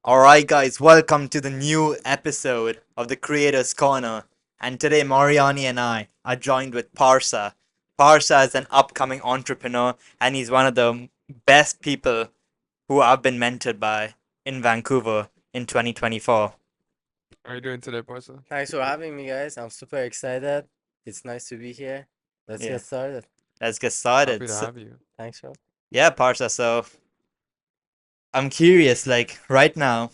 Alright, guys, welcome to the new episode of the Creators Corner. And today, Moriani and I are joined with Parsa. Parsa is an upcoming entrepreneur, and he's one of the best people who I've been mentored by in Vancouver in 2024. How are you doing today, Parsa? Thanks for having me, guys. I'm super excited. It's nice to be here. Let's Yeah, get started. let's get started. Happy to have you. Thanks, bro. Yeah, Parsa, so I'm curious, right now,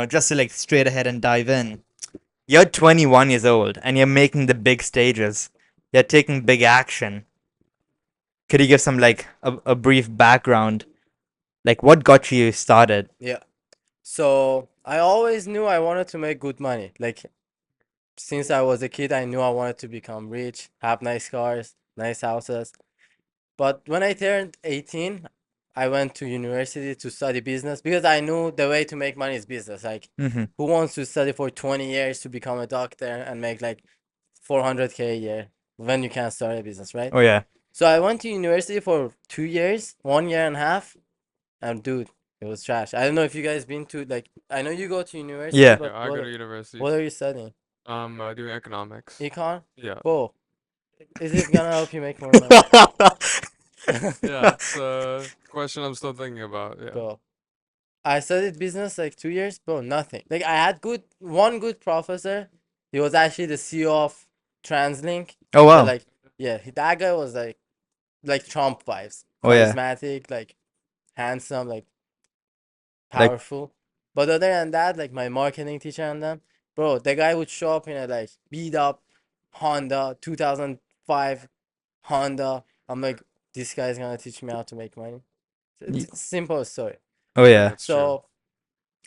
just to straight ahead and dive in. You're 21 years old and you're making the big stages. You're taking big action. Could you give some a brief background? Like what got you started? Yeah. So I always knew I wanted to make good money. Like since I was a kid, I knew I wanted to become rich, have nice cars, nice houses. But when I turned 18, I went to university to study business because I knew the way to make money is business. Like Mm-hmm. who wants to study for 20 years to become a doctor and make like 400K a year when you can start a business, right? Oh yeah. So I went to university for 2 years, 1 year and a half, and dude, it was trash. I don't know if you guys been to like. I know you go to university, Yeah. but Yeah, I go to university. what are you studying? Doing economics. Econ? Yeah. Bro, is it gonna help you make more money? Yeah, it's a question I'm still thinking about. Yeah. Bro, I studied business like 2 years, bro. Nothing. Like I had one good professor. He was actually the CEO of TransLink. Oh The wow. like, yeah, that guy was like Trump vibes, Oh yeah. charismatic, like handsome, like Like powerful. But other than that, like my marketing teacher and them, bro, the guy would show up in a like beat up Honda 2005 Honda. I'm like, this guy's gonna teach me how to make money. y- It's simple story. oh Yeah, yeah. it's true. So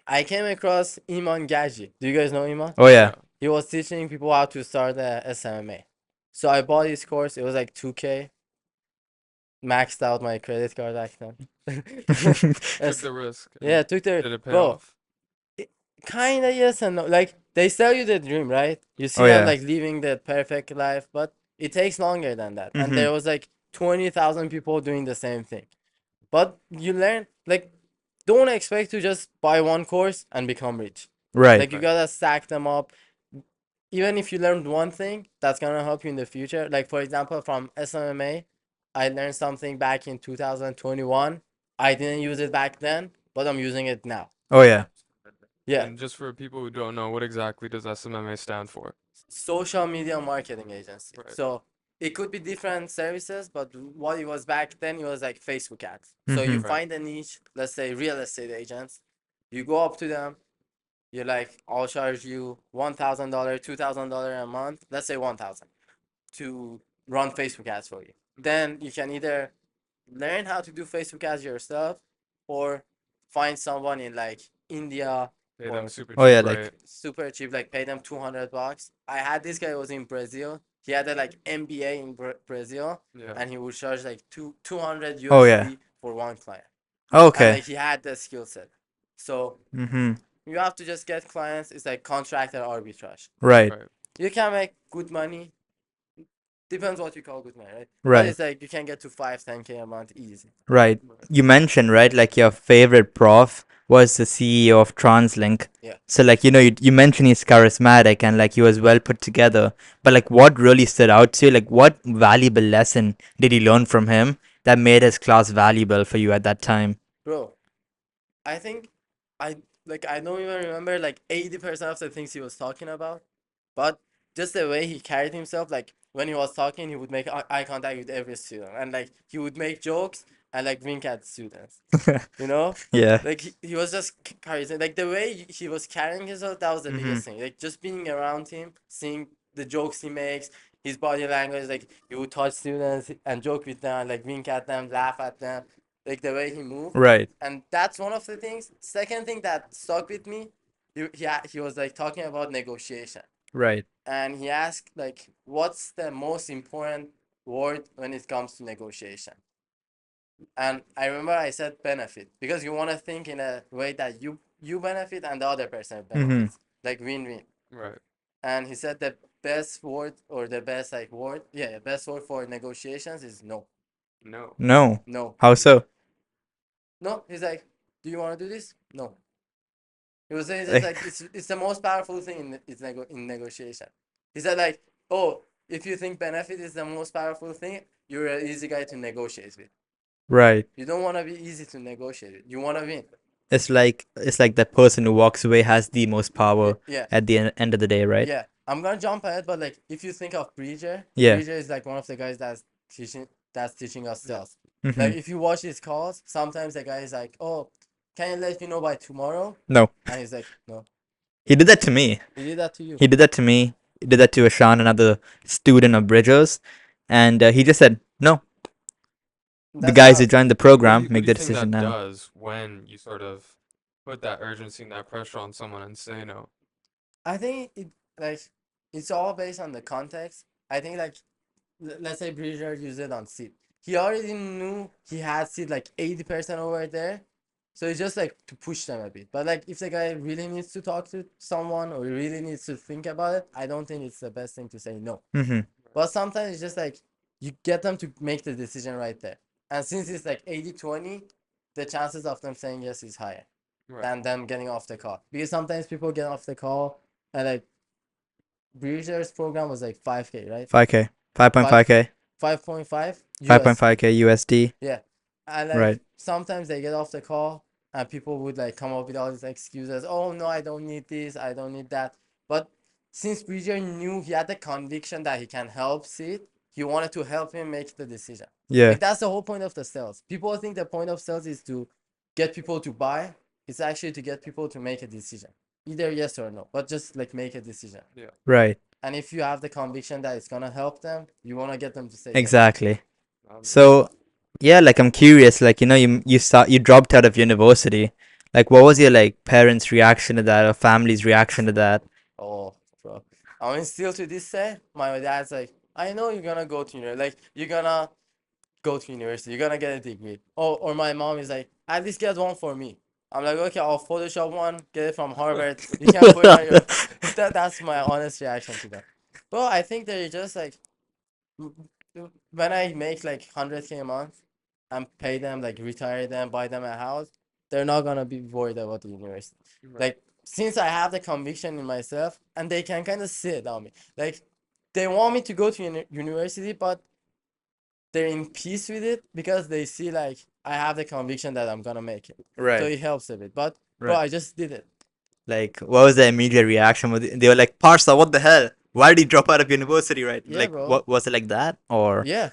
I came across Iman Gaji. Do you guys know Iman? Oh yeah. Yeah. He was teaching people how to start a SMMA. So I bought his course. It was like 2K. Maxed out my credit card back then. Took Yes. the risk. Yeah, And took the did it pay bro. off? Kinda yes and no. Like they sell you the dream, right? You see Oh them yeah. like living the perfect life, but it takes longer than that. And Mm-hmm. there was like 20,000 people doing the same thing. But you learn like don't expect to just buy one course and become rich. Right. Like you Right. gotta stack them up. Even if you learned one thing, that's gonna help you in the future. Like for example, from SMMA, I learned something back in 2021. I didn't use it back then, but I'm using it now. Oh yeah. Yeah. And just for people who don't know, what exactly does SMMA stand for? Social media marketing agency. Right. So it could be different services, but what it was back then, it was like Facebook ads. So Mm-hmm. you Right. find a niche, let's say real estate agents, you go up to them, you're like, I'll charge you $1,000, $2,000 a month, let's say 1,000 to run Facebook ads for you. Then you can either learn how to do Facebook ads yourself or find someone in like India Pay them or super Oh yeah. cheap, Like right? super cheap, like pay them $200. I had this guy was in Brazil. He had a like MBA in Brazil, Yeah. and he would charge like 200 oh yeah. USD for one client, and Okay. like he had the skill set. So Mm-hmm. you have to just get clients. It's like contractor arbitrage. Right. Right. You can make good money. Depends what you call good money, right? But Right. it's like you can get to 5-10K a month easy. Right. Right. You mentioned, right, like your favorite prof was the CEO of TransLink. Yeah. So, you mentioned he's charismatic and like he was well put together. But like, what really stood out to you? Like, what valuable lesson did you learn from him that made his class valuable for you at that time? Bro, I think I I don't even remember like 80% of the things he was talking about, but just the way he carried himself, like when he was talking, he would make eye contact with every student, and like he would make jokes and like wink at students. You know, Yeah. like he was just charismatic. Like the way he was carrying himself, that was the Mm-hmm. biggest thing. Like just being around him, seeing the jokes he makes, his body language, like he would touch students and joke with them, like wink at them, laugh at them, like the way he moved. Right. And that's one of the things. Second thing that stuck with me, he was like talking about negotiation, Right. and he asked like, what's the most important word when it comes to negotiation? And I remember I said benefit because you want to think in a way that you benefit and the other person Mm-hmm. benefits, like win-win. Right. And he said the best word or the best like word, yeah, the best word for negotiations is no, No. No. no, How so? no. He's like, do you want to do this? No. He was saying just Like, like it's the most powerful thing in negotiation. He said like, oh, if you think benefit is the most powerful thing, you're an easy guy to negotiate with. right. You don't want to be easy to negotiate with. You want to win. It's like the person who walks away has the most power Yeah. at the end of the day, right? Yeah, I'm gonna jump ahead, but like if you think of Breeder, Yeah. Breeder is like one of the guys that's teaching us Yeah. sales. Mm-hmm. Like if you watch his calls, sometimes the guy is like, "Oh, can you let me know by tomorrow?" No, And he's like, "No." he did that to me. He did that to you. He did that to me. He did that to Ashan, another student of Bridgers, and he just said, "No, the That's guys how who joined the What do program you make what do the you think decision that now." does when you sort of put that urgency and that pressure on someone and say no? I think like it's all based on the context. I think like let's say Breeder used it on Sid. He already knew he had Sid like 80% over there. So it's just like to push them a bit. But like if the guy really needs to talk to someone or really needs to think about it, I don't think it's the best thing to say no. Mm-hmm. But sometimes it's just like you get them to make the decision right there. And since it's like 80-20, the chances of them saying yes is higher Right. than them getting off the call. Because sometimes people get off the call and like Breezer's program was like 5K, right? 5K, 5.5K, 5.5 US. 5.5K USD. Yeah. And like Right. sometimes they get off the call and people would like come up with all these excuses. Oh no, I don't need this, I don't need that. But since Bridger knew he had the conviction that he can help Sid, he wanted to help him make the decision. Yeah. Like that's the whole point of the sales. People think the point of sales is to get people to buy. It's actually to get people to make a decision. Either yes or no, but just like make a decision. Right. And if you have the conviction that it's gonna help them, you wanna get them to say yes. Exactly. Um, So, yeah, like I'm curious, like you dropped out of university. Like what was your like parents' reaction to that or family's reaction to that? Oh, bro. I mean, still to this day, my dad's like, I know you're gonna go to university. Like, you're gonna go to university. You're gonna get a degree. Or my mom is like, at least get one for me. I'm like, okay, I'll Photoshop one, get it from Harvard. You can put it on your. That's my honest reaction to that. Well, I think they're just like, when I make like 100K a month and pay them, like retire them, buy them a house, they're not gonna be worried about the university. Right. Like since I have the conviction in myself and they can kind of see it on me. Like they want me to go to university, but they're in peace with it because they see like I have the conviction that I'm gonna make it. So Right. it helps a bit. But bro, Right. I just did it. Like what was the immediate reaction? They were like, Parsa, what the hell? Why did you drop out of university, right? Yeah, Like bro. what was it like that or Yeah.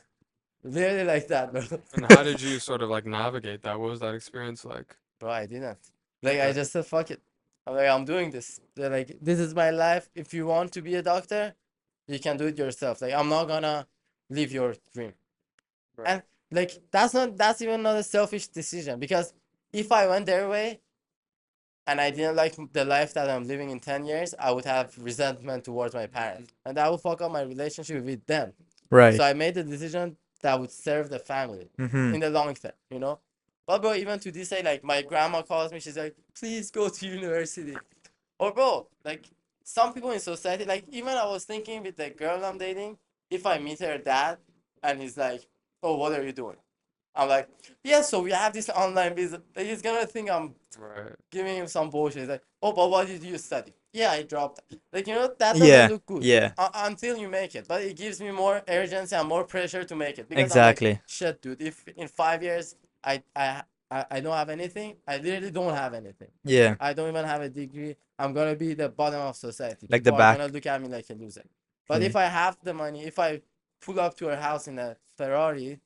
Literally like that, bro. And how did you sort of like navigate that? What was that experience like? Bro, I didn't. Like I Okay. just said fuck it. I'm like I'm doing this. They're like, this is my life. If you want to be a doctor, you can do it yourself. Like I'm not gonna live your dream. Right. And like that's even not a selfish decision because if I went their way and I didn't like the life that I'm living in 10 years, I would have resentment towards my parents. And that would fuck up my relationship with them. right? So I made the decision that would serve the family Mm-hmm. in the long term, you know? But bro, even to this day, like my grandma calls me, she's like, please go to university. Or bro, like some people in society, like even I was thinking with the girl I'm dating, if I meet her dad and he's like, oh, what are you doing? I'm like, yeah, so we have this online business. Like, he's gonna think I'm Right. giving him some bullshit. He's like, oh, but what did you study? Yeah, I dropped. Like, you know, that doesn't Yeah. look good. Yeah. Until you make it. But it gives me more urgency and more pressure to make it. Because I'm like, Exactly. shit, dude, if in 5 years I don't have anything, I literally don't have anything. Yeah. I don't even have a degree. I'm gonna be the bottom of society. Like the People are back. gonna look at me like a loser. But Yeah. if I have the money, if I pull up to her house in a Ferrari,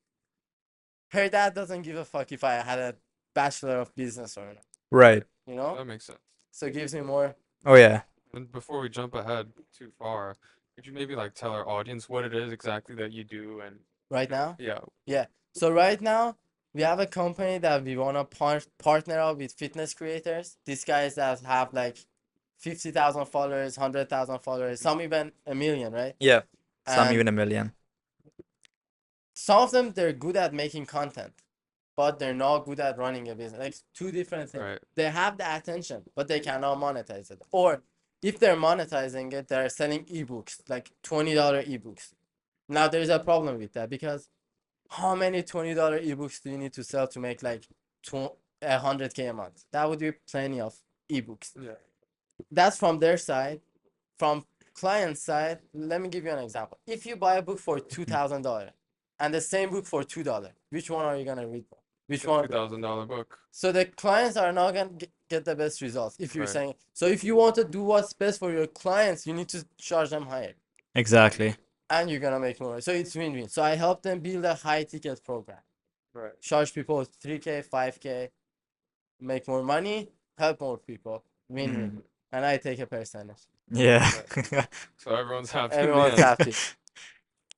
her dad doesn't give a fuck if I had a bachelor of business or not. Right. You know? That makes sense. So it gives me more. Oh yeah. And before we jump ahead too far, could you maybe like tell our audience what it is exactly that you do and Right now? yeah. Yeah. So right now, we have a company that we want to partner up with fitness creators. These guys that have like 50,000 followers, 100,000 followers, some even a million, right? Yeah. Some And even a million. some of them, they're good at making content, but they're not good at running a business. Like two different things. Right. They have the attention, but they cannot monetize it. Or if they're monetizing it, they're selling ebooks, like $20 ebooks. Now there's a problem with that because how many $20 ebooks do you need to sell to make like 100K a month? That would be plenty of ebooks. Yeah. That's from their side. From client side, let me give you an example. If you buy a book for $2,000 and the same book for $2, which one are you gonna read? Which one? $2,000 book. So the clients are not gonna get the best results if you're Right. saying. So if you want to do what's best for your clients, you need to charge them higher, Exactly. and you're gonna make more. So it's win-win. So I help them build a high ticket program. Right. Charge people 3K, 5K, make more money, help more people, win-win. And I take a percentage. Yeah. So everyone's happy in the Everyone's end. happy. So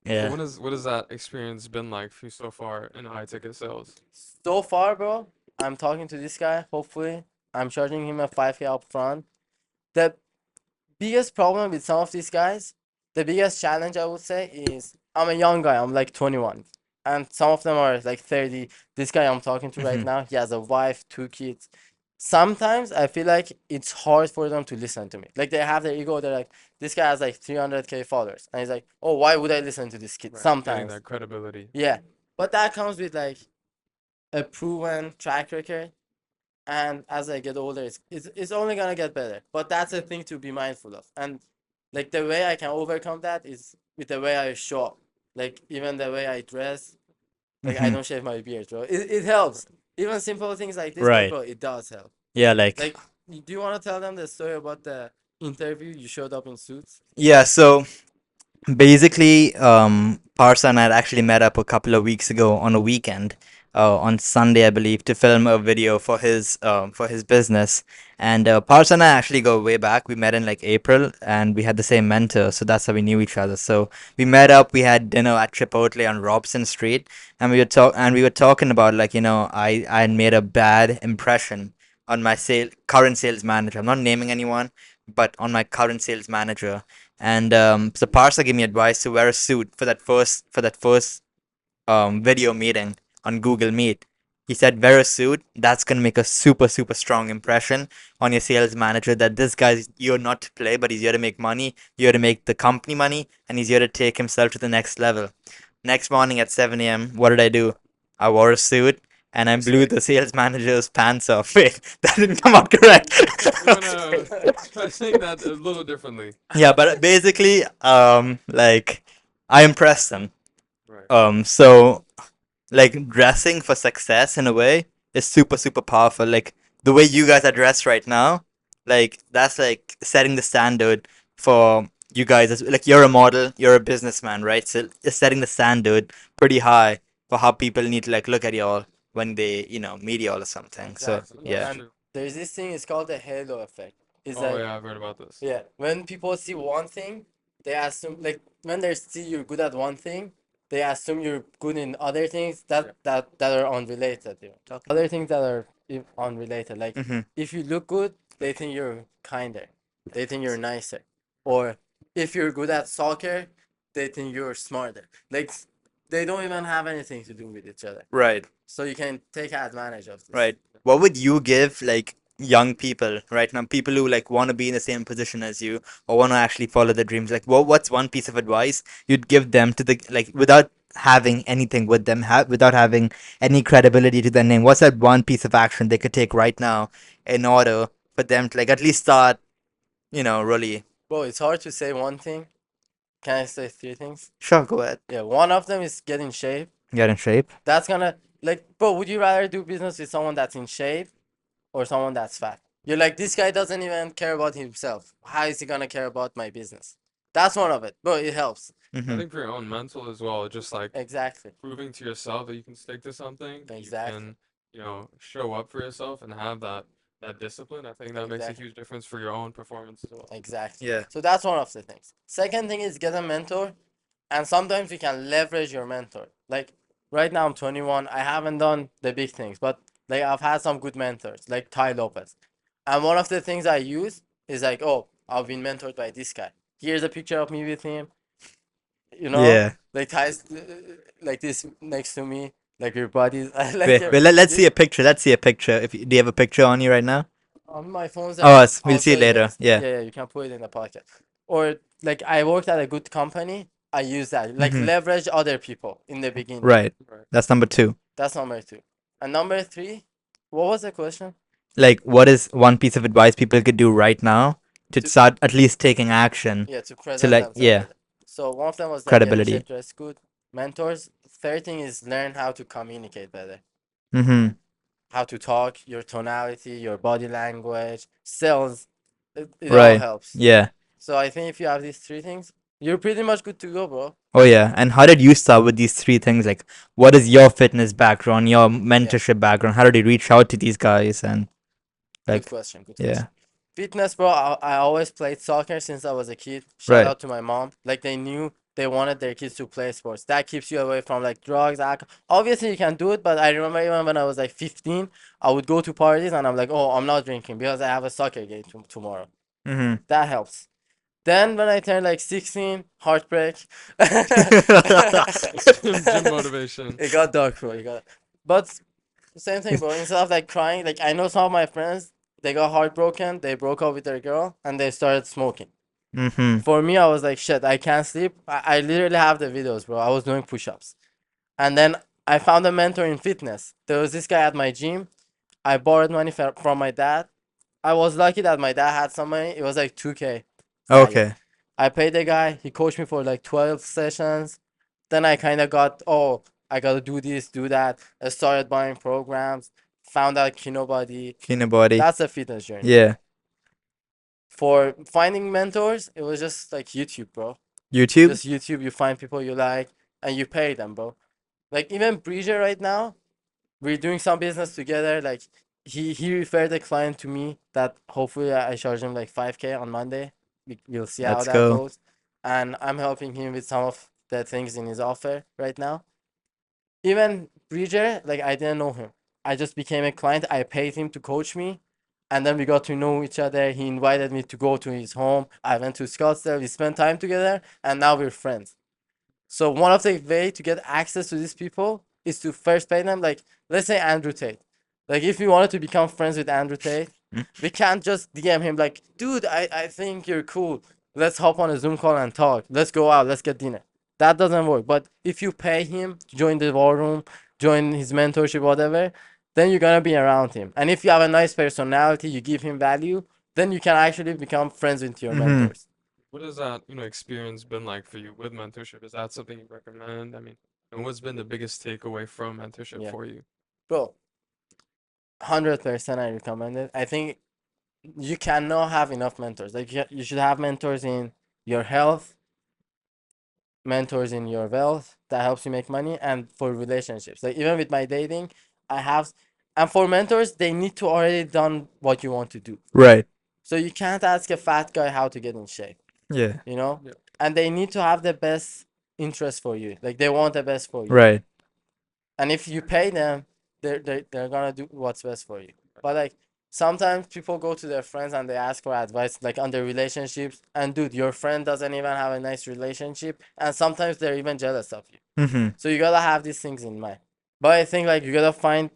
Yeah. what has that experience been like for you so far in high ticket sales? So far, bro, I'm talking to this guy. Hopefully, I'm charging him a 5K up front. The biggest problem with some of these guys, the biggest challenge I would say is I'm a young guy. I'm like 21, and some of them are like 30. This guy I'm talking to right Mhm. now, he has a wife, 2 kids. Sometimes I feel like it's hard for them to listen to me. Like they have their ego. They're like, this guy has like 300K followers, and he's like, oh, why would I listen to this kid? Right. Getting Sometimes, that credibility. yeah, but that comes with like a proven track record. And as I get older, it's only gonna get better. But that's a thing to be mindful of. And like the way I can overcome that is with the way I show up. Like even the way I dress. Like I Mhm. don't shave my beard, bro. It helps. Even simple things like this, but Right. bro, it does help. Yeah, like Like, do you want to tell them the story about the interview you showed up in suits? yeah, so basically, Parsa and I had actually met up a couple of weeks ago on a weekend, on Sunday, I believe, to film a video for his business. And Parsa and I actually go way back. We met in like April, and we had the same mentor, so that's how we knew each other. So we met up. We had dinner at Chipotle on Robson Street, and we were talking about like I had made a bad impression on my current sales manager. I'm not naming anyone, but on my current sales manager. And so Parsa gave me advice to wear a suit for that first video meeting on Google Meet. He said wear a suit. That's gonna make a super super strong impression on your sales manager that this guy's here not to play, but he's here to make money, here to make the company money, and he's here to take himself to the next level. Next morning at 7 a.m., what did I do? I wore a suit and I blew the sales manager's pants off. Wait, that didn't come out correct. We're gonna try saying that a little differently. Yeah, but basically, like I impressed them. Right. So like dressing for success in a way is super super powerful. Like the way you guys are dressed right now, like that's like setting the standard for you guys. As like you're a model, you're a businessman, right? So it's setting the standard pretty high for how people need to like look at y'all when they meet y'all or something. So Exactly. yeah. That's And true. there's this thing, it's called the halo effect. It's Oh like, yeah, I've heard about this. yeah, when people see one thing, they assume, like when they see you're good at one thing, they assume you're good in other things that are unrelated. Other things that are unrelated. Like Hmm. if you look good, they think you're kinder. They think you're nicer. Or if you're good at soccer, they think you're smarter. Like they don't even have anything to do with each other. Right. So you can take advantage of this. Right. What would you give like young people right now, people who like want to be in the same position as you or want to actually follow their dreams? Like, what's one piece of advice you'd give them to the like without having anything with them, without having any credibility to their name? What's that one piece of action they could take right now in order for them to like at least start, really? Bro, it's hard to say one thing. Can I say three things? Sure, go ahead. Yeah, one of them is get in shape. Get in shape. That's gonna, like, bro, would you rather do business with someone that's in shape or someone that's fat? You're like, this guy doesn't even care about himself. How is he gonna care about my business? That's one of it, bro. It helps. I Hmm. think for your own mental as well, just like Exactly. proving to yourself that you can stick to something, you Exactly. can, show up for yourself and have that discipline. I think that makes a Exactly. huge difference for your own performance as well. Exactly. Yeah. So that's one of the things. Second thing is get a mentor, and sometimes you can leverage your mentor. Like right now I'm 21. I haven't done the big things, but like I've had some good mentors, like Ty Lopez. And one of the things I use is like, oh, I've been mentored by this guy. Here's a picture of me with him. Yeah. Like Ty's like this next to me, like your buddies. I like Wait, your. let's see a picture. Let's see a picture. Do you have a picture on you right now? My phone's Oh, like we'll see also it later. yes. Yeah. Yeah, you can put it in the pocket. Or like I worked at a good company. I use that. Like Mhm. leverage other people in the beginning. Right. Right. That's number two. That's number two. And number three, what was the question? like, what is one piece of advice people could do right now to To start at least taking action yeah, to to, present like, themselves yeah, better. So one of them was like get in credibility? shape, dress good. Mentors. Third thing is learn how to communicate better. Mm-hmm. How to talk, your tonality, your body language, sales. It all Right. helps. Yeah. So I think if you have these three things, you're pretty much good to go, bro. Oh yeah. And how did you start with these three things? Like, what is your fitness background, your Yeah. mentorship background? How did you reach out to these guys? And Good like, question. Good yeah. question. Fitness, bro. I always played soccer since I was a kid. Shout Right. out to my mom. Like they knew they wanted their kids to play sports. That keeps you away from like drugs, alcohol. Obviously, you can do it, but I remember even when I was like 15, I would go to parties and I'm like, oh, I'm not drinking because I have a soccer game tomorrow. Mm-hmm. That helps. Then when I turned like 16, heartbreak. Gym motivation. It got dark, bro. It got. But same thing, bro. Instead of like crying, like I know some of my friends, they got heartbroken. They broke up with their girl and they started smoking. Mm-hmm. For me, I was like, shit, I can't sleep. I literally have the videos, bro. I was doing push-ups, and then I found a mentor in fitness. There was this guy at my gym. I borrowed money from my dad. I was lucky that my dad had some money. It was like 2K that year. Okay. I paid the guy. He coached me for like 12 sessions. Then I kind of got, oh, I got to do this, do that. I started buying programs, found out Kinobody. Clean your body. That's a fitness journey. Yeah. For finding mentors, it was just like YouTube, bro. YouTube. Just YouTube, you find people you like and you pay them, bro. Like even Bridger right now, we're doing some business together. Like he referred a client to me that hopefully I charge him like 5K on Monday. We'll see how Let's that go. goes. And I'm helping him with some of the things in his offer right now. Even Bridger, like I didn't know him. I just became a client. I paid him to coach me. And then we got to know each other. He invited me to go to his home. I went to Scottsdale. We spent time together and now we're friends. So one of the way to get access to these people is to first pay them. Like let's say Andrew Tate. Like if we wanted to become friends with Andrew Tate, we can't just DM him like, dude, I think you're cool. Let's hop on a Zoom call and talk. Let's go out. Let's get dinner. That doesn't work. But if you pay him to join the war room, join his mentorship, whatever, then you're gonna be around him. And if you have a nice personality, you give him value, then you can actually become friends with your Mm-hmm. mentors. What has that, experience been like for you with mentorship? Is that something you recommend? I mean, and what's been the biggest takeaway from mentorship Yeah. for you? Bro, 100% I recommend it. I think you cannot have enough mentors. Like you should have mentors in your health, mentors in your wealth that helps you make money, and for relationships. Like even with my dating, I have, and for mentors, they need to already done what you want to do. Right. So you can't ask a fat guy how to get in shape, Yeah. you know? Yeah. And they need to have the best interest for you. Like they want the best for you. Right. And if you pay them, they're gonna do what's best for you. But like sometimes people go to their friends and they ask for advice like on their relationships, and dude, your friend doesn't even have a nice relationship, and sometimes they're even jealous of you. Mm-hmm. So you gotta have these things in mind. But I think like you gotta find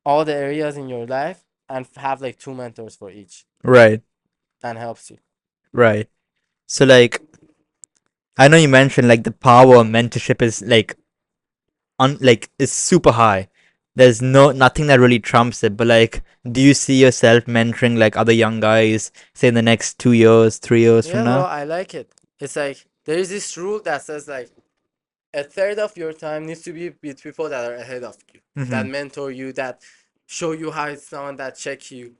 all the areas in your life and have like two mentors for each, Right. and helps you. Right. So like, I know you mentioned like the power of mentorship is like like is super high. There's nothing that really trumps it. But like, do you see yourself mentoring like other young guys, say in the next 2 years, 3 years from Yeah, bro, now? I like it. It's like there is this rule that says like a third of your time needs to be with people that are ahead of you, Mm-hmm. that mentor you, that show you how it's done, that check you.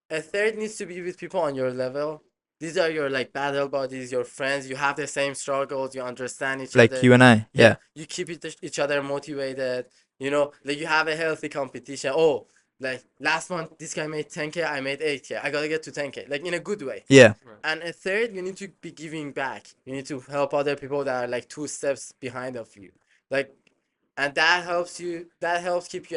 A third needs to be with people on your level. These are your like battle buddies, your friends. You have the same struggles. You understand each Like other. you and I. Yeah, Yeah. you keep each other motivated. You know, like you have a healthy competition. Oh, like last month this guy made 10K, I made 8K. I gotta get to 10K, like in a good way. Yeah. Right. And a third, you need to be giving back. You need to help other people that are like two steps behind of you. Like, and that helps you. That helps keep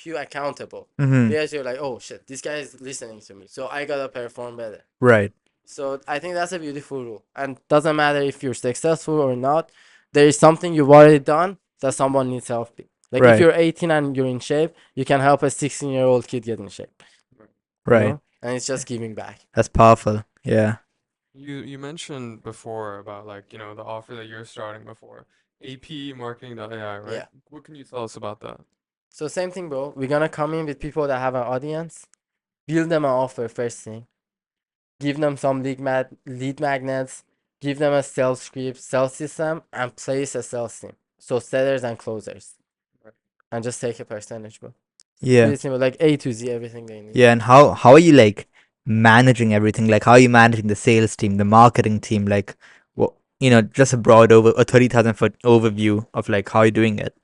you accountable. Mm-hmm. Because you're like, oh shit, this guy is listening to me, so I gotta perform better. Right. So I think that's a beautiful rule. And doesn't matter if you're successful or not. There is something you've already done that someone needs help with. Like if Right. you're 18 and you're in shape, you can help a 16-year-old kid get in shape. You Right. know, and it's just giving back. That's powerful. Yeah. You mentioned before about like, the offer that you're starting before. AP marketing.ai, right? Yeah. What can you tell us about that? So same thing, bro. We're gonna come in with people that have an audience. build them an offer first thing, give them some lead magnets, give them a sales script, sales system, and place a sales team. So sellers and closers, Right. and just take a percentage, bro. Yeah. Pretty simple, like A to Z, everything they need. Yeah, and how are you like managing everything? Like how are you managing the sales team, the marketing team? Like what just a broad over a 30,000 foot overview of like how you're doing it.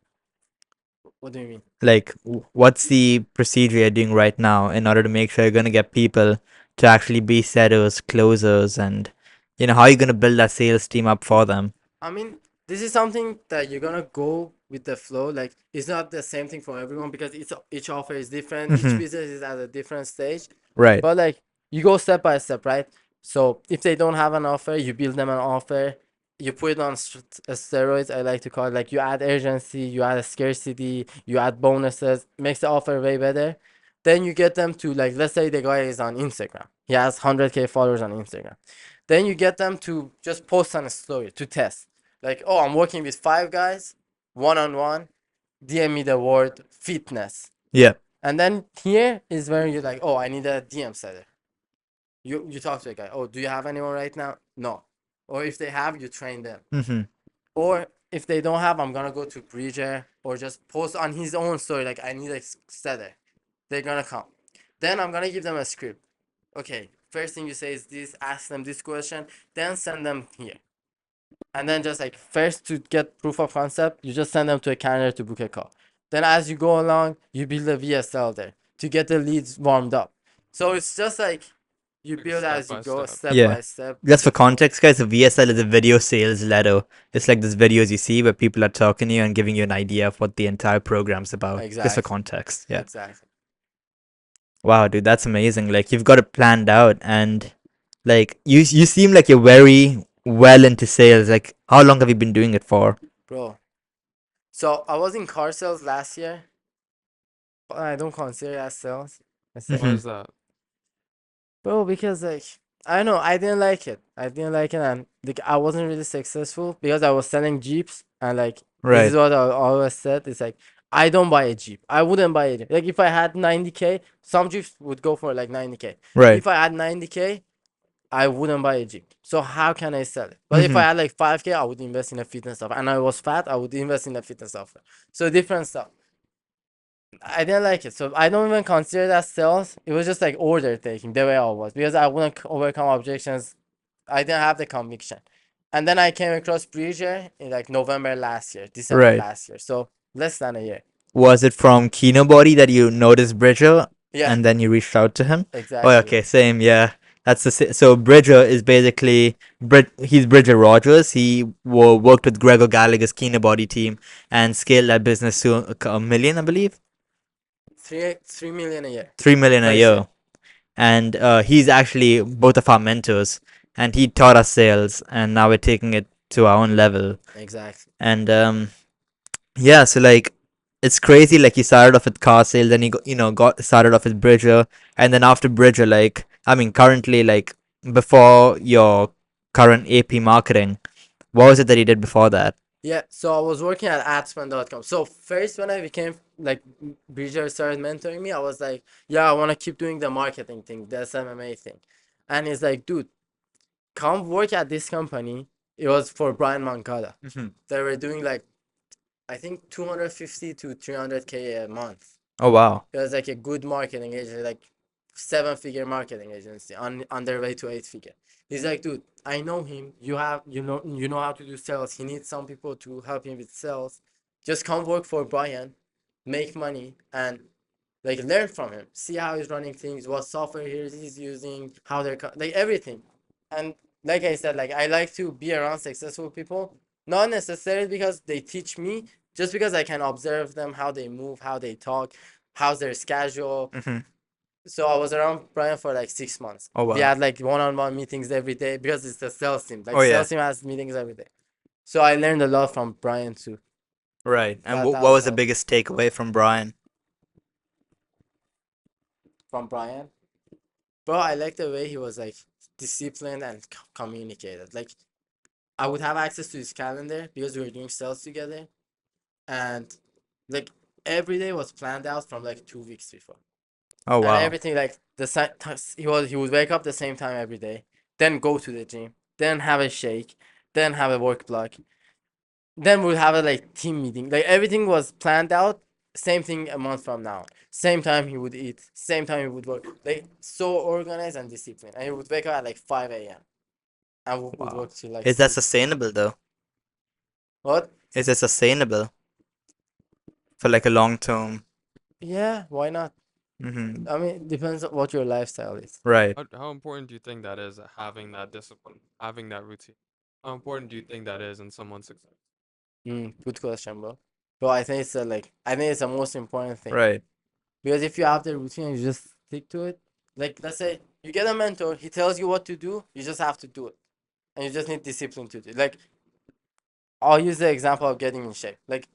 What do you mean? Like what's the procedure you're doing right now in order to make sure you're gonna get people to actually be setters, closers, and how are you gonna build that sales team up for them? I mean, this is something that you're gonna go with the flow. Like, it's not the same thing for everyone because each offer is different. Each business is at a different stage. Right. But like, you go step by step, right? So if they don't have an offer, you build them an offer. You put it on steroids. I like to call it, like, you add urgency, you add a scarcity, you add bonuses. Makes the offer way better. Then you get them to, like, let's say the guy is on Instagram. He has 100K followers on Instagram. Then you get them to just post on a story to test. Like, oh, I'm working with 5 guys, one on one. DM me the word fitness. Yeah. And then here is where you're like, oh, I need a DM setter. You talk to a guy. Oh, do you have anyone right now? No. Or if they have, you train them. Mm-hmm. Or if they don't have, I'm gonna go to Bridger or just post on his own story. Like, I need a setter. They're gonna come. Then I'm gonna give them a script. Okay, first thing you say is this, ask them this question, then send them here. And then just like first to get proof of concept, you just send them to a calendar to book a call. Then as you go along, you build a VSL there to get the leads warmed up. So it's just like you Like build step as you by go, step. step Yeah. by step. Just for before- context, guys, the VSL is a video sales letter. It's like these videos you see where people are talking to you and giving you an idea of what the entire program's about. Just for Exactly. context. Yeah. Exactly. Wow, dude, that's amazing. Like you've got it planned out and like you seem like you're very well into sales. Like how long have you been doing it for? Bro. So I was in car sales last year, but I don't consider that sales. I said, Why Mhm. is that? bro, because like I don't know, I didn't like it. I didn't like it, and like I wasn't really successful because I was selling Jeeps, and like this is Right. what I always said. It's like I don't buy a Jeep. I wouldn't buy a Jeep. Like if I had 90K, some Jeeps would go for like 90K. Right. If I had 90K, I wouldn't buy a Jeep. So how can I sell it? But if I Mhm. had like 5K, I would invest in a fitness stuff. And I was fat, I would invest in a fitness software. So different stuff. I didn't like it. So I don't even consider that sales. It was just like order taking the way I was because I wouldn't overcome objections. I didn't have the conviction. And then I came across Bridger in like November last year, December Right. last year. So less than a year. Was it from Kino Body that you noticed Bridger Yeah, and then you reached out to him? Oh, exactly. okay, same, yeah. That's so Bridger is basically he's Bridger Rogers. He worked with Gregor Gallagher's Kino Body team and scaled that business to a million, I believe. 3 million a year. 3 million a First year. year. And he's actually both of our mentors. And he taught us sales, and now we're taking it to our own level. Exactly. And yeah, so like it's crazy. Like he started off with car sales, then he got started off with Bridger, and then after Bridger, like I mean, currently, like before your current AP marketing, what was it that he did before that? Yeah, so I was working at adspend.com. So first when I became like Bridger started mentoring me, I was like, yeah, I want to keep doing the marketing thing, the SMMA thing. And he's like, dude, come work at this company. It was for Brian Mancada. They were doing like I think 250 to 300K a month. Oh wow. It was like a good marketing agency, like 7-figure marketing agency on their way to 8-figure. He's like, dude, I know him. You know how to do sales. He needs some people to help him with sales. Just come work for Brian, make money, and like learn from him. See how he's running things, what software he's using, how they're like everything. And like I said, like I like to be around successful people, not necessarily because they teach me, just because I can observe them, how they move, how they talk, how's their schedule. Mhm. So I was around Brian for like 6 months. Oh We wow. had like one-on-one meetings every day because it's the sales team. Like Oh yeah. sales team has meetings every day. So I learned a lot from Brian too. Right. And That what was was the help biggest takeaway from Brian? from Brian. Bro, I like the way he was like disciplined and communicated. Like I would have access to his calendar because we were doing sales together, and like every day was planned out from like 2 weeks before. Oh And wow. everything like he would wake up the same time every day, then go to the gym, then have a shake, then have a work block, then we'll have a like team meeting. Like everything was planned out. Same thing a month from now. Same time he would eat. Same time he would work. Like so organized and disciplined. And he would wake up at like 5 a.m. and would Wow. work till like Is that 6. sustainable though? What? Is it sustainable for like a long term? Yeah, why not? Mm-hmm. I mean, it depends on what your lifestyle is. Right. How important do you think that is, having that discipline, having that routine? How important do you think that is in someone's success? Good question, bro. But I think it's I think it's the most important thing. Right. Because if you have the routine and you just stick to it, like let's say you get a mentor, he tells you what to do, you just have to do it. And you just need discipline to do it. Like I'll use the example of getting in shape. Like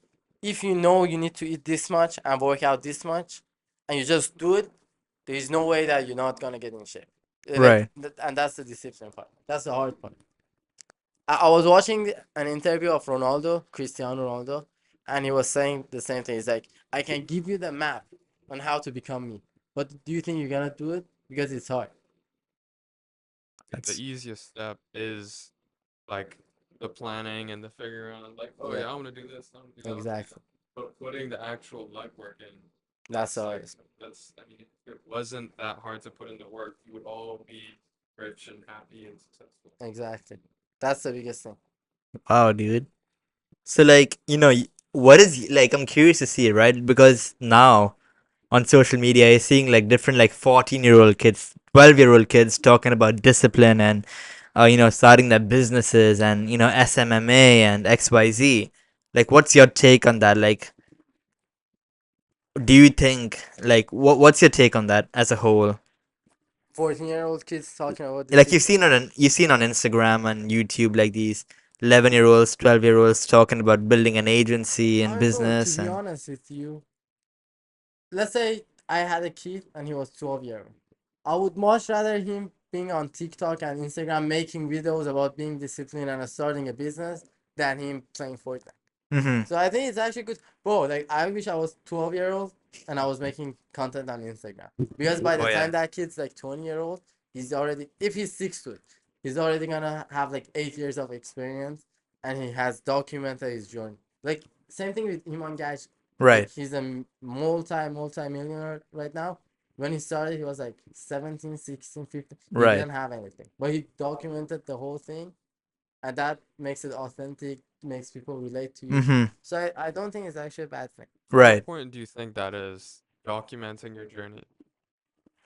if you know you need to eat this much and work out this much and you just do it, there is no way that you're not gonna get in shape. Right. And that's the discipline part. That's the hard part. I was watching an interview of Ronaldo, Cristiano Ronaldo, and he was saying the same thing. He's like, I can give you the map on how to become me. But do you think you're gonna do it? Because it's hard. I think That's the easiest step is like the planning and the figuring out, like, oh Yeah. yeah, I want to do this, I want to do that. Exactly. But putting the actual legwork in, That's like, hard. I mean, if it wasn't that hard to put in the work, you would all be rich and happy and successful. Exactly. That's the biggest thing. wow, dude. So like, what is like I'm curious to see, right? Because now on social media you're seeing like different like 14-year-old kids, 12-year-old kids talking about discipline and starting their businesses and SMMA and XYZ. Like what's your take on that? Like do you think like what's your take on that as a whole? 14-year-old kids talking about Like discipline. you've seen on Instagram and YouTube like these 11-year-olds, 12-year-olds talking about building an agency I and mean, bro, to business be and honest with you, let's say I had a kid and he was 12 years old. I would much rather him being on TikTok and Instagram making videos about being disciplined and starting a business than him playing Fortnite. mm-hmm. So I think it's actually good. Bro, like I wish I was 12-year-old and I was making content on Instagram. Because by the Oh yeah. time that kid's like 20-year-old, he's already, if he sticks to it, he's already gonna have like 8 years of experience and he has documented his journey. Like same thing with Iman Gash. Like Right. he's a multi millionaire right now. When he started, he was like 17, 16, 15. He Right. didn't have anything. But he documented the whole thing and that makes it authentic, makes people relate to you. Mm-hmm. So I don't think it's actually a bad thing, How Right. important do you think that is, documenting your journey?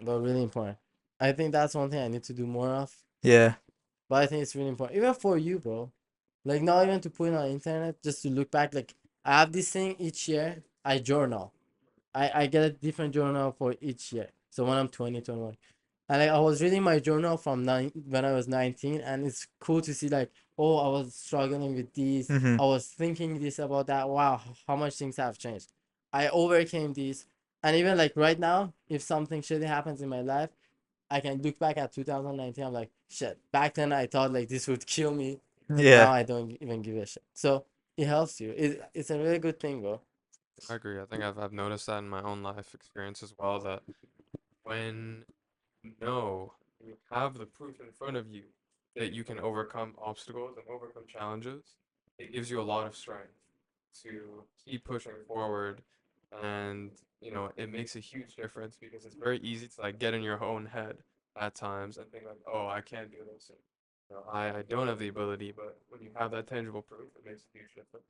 but really important. I think that's one thing I need to do more of. Yeah. But I think it's really important, even for you, bro. Like not even to put it on internet, just to look back. Like I have this thing each year. I journal. I get a different journal for each year. So when I'm 20, 21. And like, I was reading my journal from when I was 19, and it's cool to see like, oh, I was struggling with this. Mm-hmm. I was thinking this about that. Wow, how much things have changed. I overcame this. And even like right now, if something shitty happens in my life, I can look back at 2019. I'm like, shit, back then I thought like this would kill me. Now Yeah. I don't even give a shit. So it helps you. It's a really good thing, bro. I agree. I think I've noticed that in my own life experience as well, that when you know you have the proof in front of you that you can overcome obstacles and overcome challenges, it gives you a lot of strength to keep pushing forward. And it makes a huge difference because it's very easy to like get in your own head at times and think like, oh, I can't do this, and, I don't have the ability. But when you have that tangible proof, it makes a huge difference.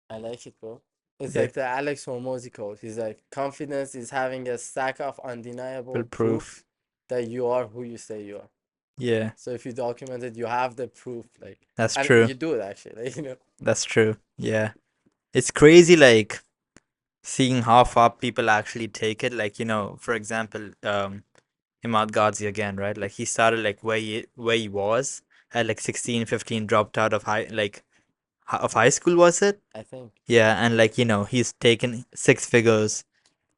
I like it, bro. It's Yeah. like the Alex Hormozy quote. He's like, confidence is having a stack of undeniable Full proof proof. that you are who you say you are. Yeah. So if you document it, you have the proof, like, That's and true. you do it actually, That's true. Yeah. It's crazy like seeing how far people actually take it. Like, for example, Imad Ghazi again, right? Like he started like where he was at like 16, 15, dropped out of high school, was it? I think. Yeah, and like, he's taken six figures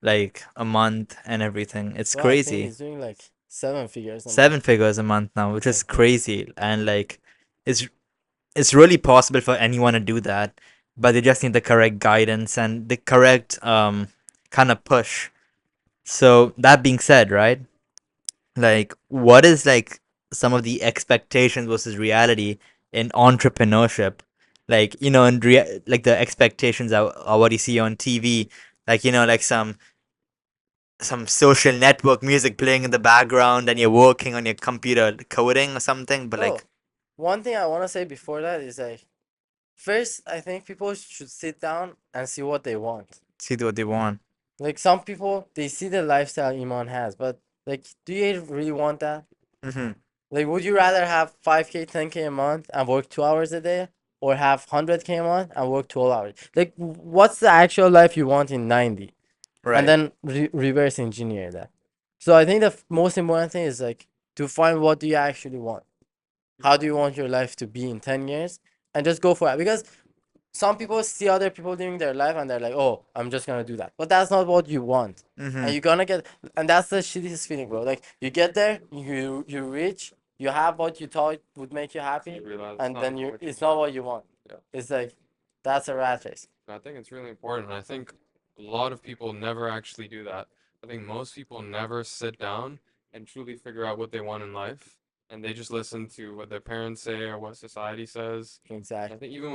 like a month and everything. It's Well, I think crazy. he's doing like 7 figures a Seven month. figures a month now, which is That's crazy. crazy. And like it's it's really possible for anyone to do that, but they just need the correct guidance and the correct kind of push. So that being said, right? like what is like some of the expectations versus reality in entrepreneurship? Like, in like the expectations are what you see on TV, like, like some social network music playing in the background and you're working on your computer coding or something, but Oh, like one thing I want to say before that is like, first, I think people should sit down and see what they want. see what they want. Like some people, they see the lifestyle Iman has, but like, do you really want that? Mm-hmm. Like, would you rather have 5K, 10K a month and work 2 hours a day, or have 100K a month and work 12 hours? Like, what's the actual life you want in 90? And Right. then reverse engineer that. So I think the most important thing is like to find what do you actually want. How do you want your life to be in 10 years? And just go for it. Because some people see other people doing their life and they're like, oh, I'm just gonna do that. But that's not what you want. Mm-hmm. And you're gonna get, and that's the shittiest feeling, bro. Like you get there, you reach, you have what you thought would make you happy, You realize it's and not then you what you it's not want. what you want. Yeah. It's like that's a rat race. I think it's really important. I think a lot of people never actually do that. I think most people never sit down and truly figure out what they want in life, and they just listen to what their parents say or what society says. And I Exactly. think even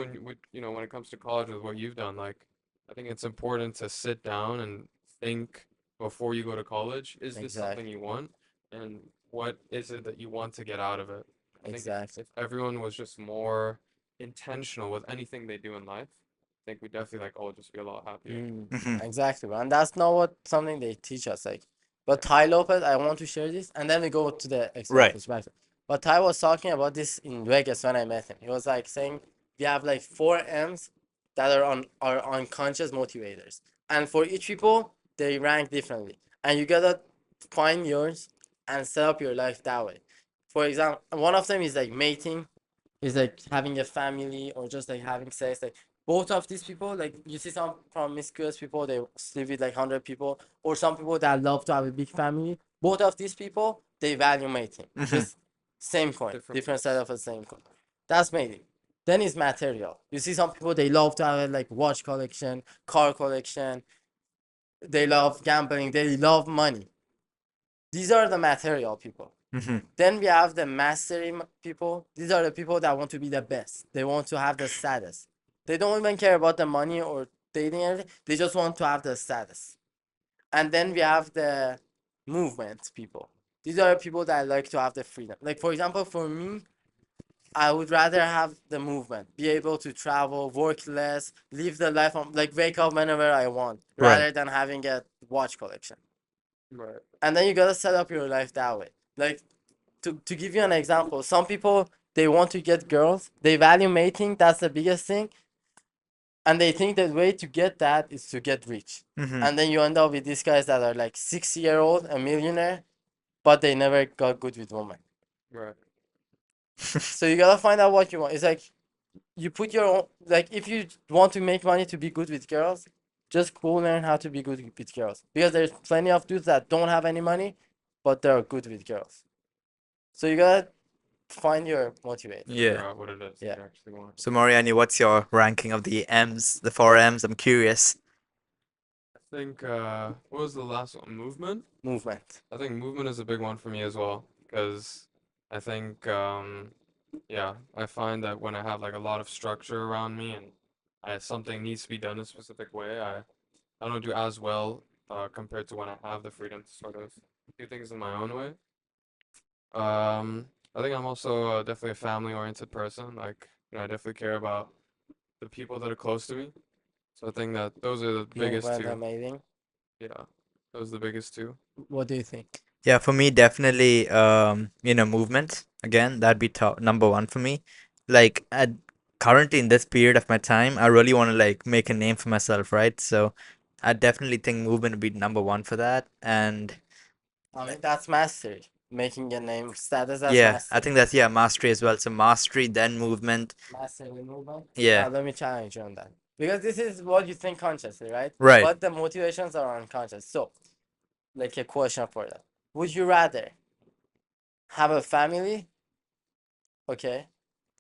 when it comes to college with what you've done, like I think it's important to sit down and think before you go to college, is this something Exactly. you want? And what is it that you want to get out of it? I think Exactly. if everyone was just more intentional with anything they do in life, think we definitely like all just be a lot happier. Mm-hmm. Exactly, bro. And that's not what something they teach us. Like, but Ty Lopez, I want to share this, and then we go to the expert Right. perspective. But Ty was talking about this in Vegas when I met him. He was like saying we have like 4 M's that are on our unconscious motivators, and for each people they rank differently, and you gotta find yours and set up your life that way. For example, one of them is like mating, is like having a family or just like having sex. Like both of these people, like you see some promiscuous people, they sleep with like 100 people, or some people that love to have a big family. Both of these people, they value mating. Mm-hmm. Just same coin, Different different ways. side of the same coin. That's mating. Then is material. You see some people they love to have a, like watch collection, car collection. They love gambling. They love money. These are the material people. Mm-hmm. Then we have the mastery people. These are the people that want to be the best. They want to have the status. They don't even care about the money or dating everything. They just want to have the status. And then we have the movement people. These are the people that like to have the freedom. Like for example, for me, I would rather have the movement, be able to travel, work less, live the life, like wake up whenever I want, Right. rather than having a watch collection. Right. And then you gotta set up your life that way. Like to give you an example, some people they want to get girls, they value mating, that's the biggest thing, and they think the way to get that is to get rich. Mm-hmm. And then you end up with these guys that are like 6-year-old, a millionaire, but they never got good with women. Right. So you gotta find out what you want. It's like you put your own, like if you want to make money to be good with girls, just go learn how to be good with girls. Because there's plenty of dudes that don't have any money, but they're good with girls. So you gotta find your motivator. Figure Yeah. out what it is that Yeah. you actually want. So Moriani, what's your ranking of the M's, the four M's? I'm curious. I think what was the last one? Movement? Movement. I think movement is a big one for me as well because I think yeah, I find that when I have like a lot of structure around me and something needs to be done a specific way, I don't do as well compared to when I have the freedom to sort of do things in my own way. I think I'm also definitely a family-oriented person. Like, I definitely care about the people that are close to me. So I think that those are the biggest Movement two. amazing. Yeah, those are the biggest two. What do you think? Yeah, for me, definitely, movement. Again, that'd be top number one for me. Like, currently in this period of my time, I really want to like make a name for myself, right? So, I definitely think movement would be number one for that. And I mean, that's mastery. Making a name status as yeah, I mastery. think that's yeah, mastery as well. So mastery, then movement. Mastery movement. Yeah, Now let me challenge you on that. Because this is what you think consciously, right? right. But the motivations are unconscious. So, like a question for that. Would you rather have a family, okay,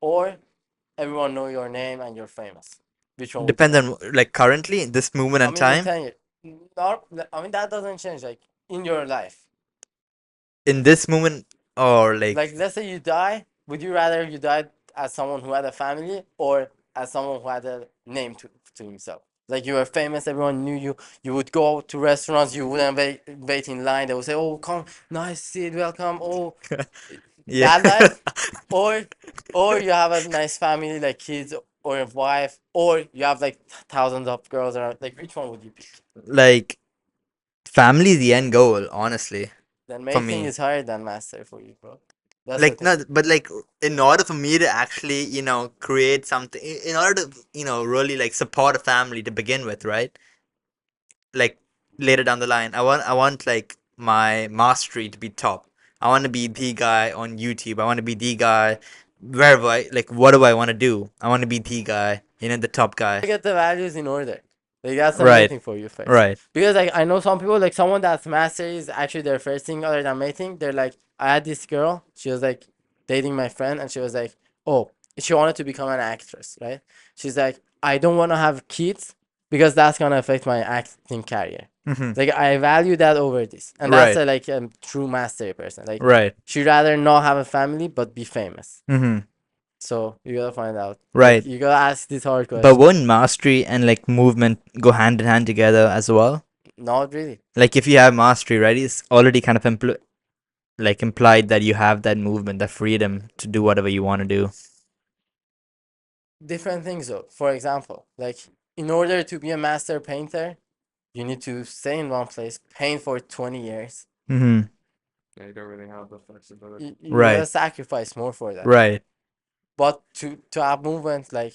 or everyone know your name and you're famous? Which one would you Depends want? on like currently this movement I and mean, in time. 10 years. No, I mean, that doesn't change, like, in your life. in this moment, or like, Like, let's say you die, would you rather you died as someone who had a family or as someone who had a name to himself? Like, you were famous, everyone knew you. You would go to restaurants, you wouldn't wait in line. They would say, "Oh, come, nice Sid, welcome." Oh, yeah. that life, or you have a nice family, like kids or a wife, or you have like thousands of girls around. Like, which one would you pick? Like, family is the end goal, honestly, Then for mating me. is higher than master for you, bro. That's the Like, thing. no, but like, in order for me to actually, create something, in order to, really like support a family to begin with, right? Like, later down the line, I want like my mastery to be top. I want to be the guy on YouTube. I want to be the guy wherever like, what do I want to do? I want to be the guy, the top guy. Get the values in order. Like, that's the main Right, thing for you first. right. Because like I know some people, like someone that's master is actually their first thing other than mating. They're like, I had this girl, she was like dating my friend, and she was like, oh, she wanted to become an actress, right? She's like, I don't want to have kids because that's gonna affect my acting career. Hmm. Like, I value that over this, and that's Right, a true mastery person. Like, right. she'd rather not have a family but be famous. Hmm. So you gotta find out. Like, Right. you gotta ask this hard But question. won't mastery and like movement go hand in hand together as well? Not really. Like, if you have mastery, right, it's already kind of implied that you have that movement, that freedom to do whatever you want to do. Different things though. For example, like, in order to be a master painter, you need to stay in one place, paint for 20 years. Hmm. Yeah, you don't really have the flexibility. You gotta Right, sacrifice more for that. right. But to have movement, like,